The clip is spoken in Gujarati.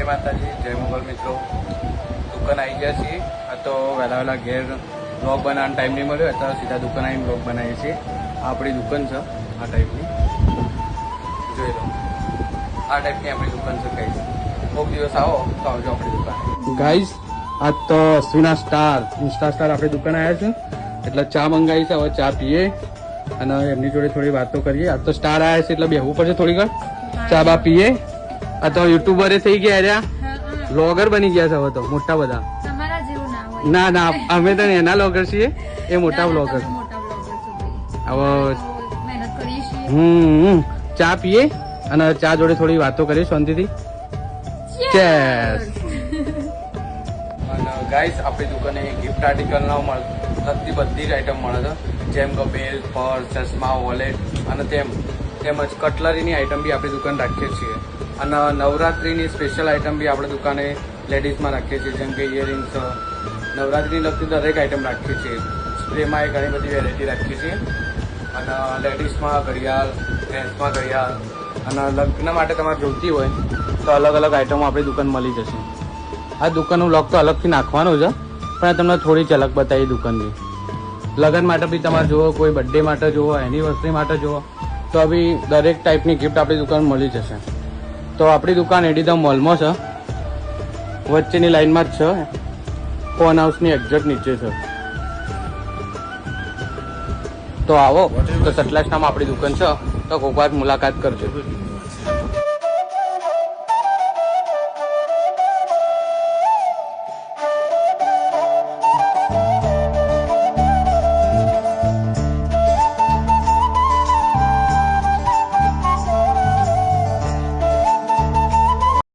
માતાજી, જય મોગલ મિત્રો. દુકાન આવી ગયા છીએ. આ તો વહેલા ઘેર બ્લોગ બનાવવાનો ટાઈમ નહીં મળ્યો, અત્યારે સીધા દુકાન આવીને બ્લોગ બનાવીએ છીએ. આ આપણી દુકાન છે, આ ટાઈપની જોઈ લો. આ ટાઈપની આપણી દુકાન છે ગાઈસ. કોઈક દિવસ આવો તો આવજો આપણી દુકાન. ગાઈસ આ તો અશ્વિના સ્ટાર ઇન્સ્ટા સ્ટાર આપણી દુકાન આવ્યા છે, એટલે ચા મંગાવી છે. હવે ચા પીએ અને એમની જોડે થોડી વાતો કરીએ. આ તો સ્ટાર આવ્યા છે એટલે બેહવું પડશે થોડી વાર. ચા બા પીએ. આ તો યુટ્યુબરે થઈ ગયા રહ્યા, વ્લોગર બની ગયા છે હવે તો મોટા બધા. ના ના, અમે તો એના વ્લોગર છીએ, એ મોટા વ્લોગર. હવે ચા પીએ અને ચા જોડે થોડી વાતો કરીએ શાંતિથી. ચેસ. અને ગાઈસ આપણી દુકાને ગિફ્ટ આર્ટિકલ લગતી બધી જ આઈટમ મળે છે, જેમ કે બેલ્ટ, પર્સ, ચશ્મા, વોલેટ અને તેમજ કટલરીની આઈટમ બી આપણી દુકાન રાખીએ છીએ. અને નવરાત્રિની સ્પેશિયલ આઈટમ બી આપણે દુકાને લેડીઝમાં રાખીએ છીએ, જેમ કે ઇયરિંગ્સ, નવરાત્રિની લગતી દરેક આઈટમ રાખીએ છીએ. સ્પ્રેમાં એ ઘણી બધી વેરાયટી રાખીએ છીએ. અને લેડીઝમાં ઘડિયાળ, જેન્ટ્સમાં ઘડિયાળ અને લગ્ન માટે તમારે જોઈતી હોય તો અલગ અલગ આઈટમો આપણી દુકાન મળી જશે. આ દુકાનનું વ્લોગ તો અલગથી નાખવાનું છે, પણ તમને થોડી ઝલક બતાવી દુકાનની. લગ્ન માટે બી તમારે જુઓ, કોઈ બર્થડે માટે જુઓ, એનિવર્સરી માટે જુઓ, તો બી દરેક ટાઈપની ગિફ્ટ આપણી દુકાન મળી જશે. તો આપણી દુકાન એડીધમ મોલમાં છે, વચ્ચેની લાઈનમાં જ છે, ફોન હાઉસની એક્ઝેક્ટ નીચે છે. તો આવો તો સટલાસનામાં આપણી દુકાન છે, તો કોઈક વાર મુલાકાત કરજો.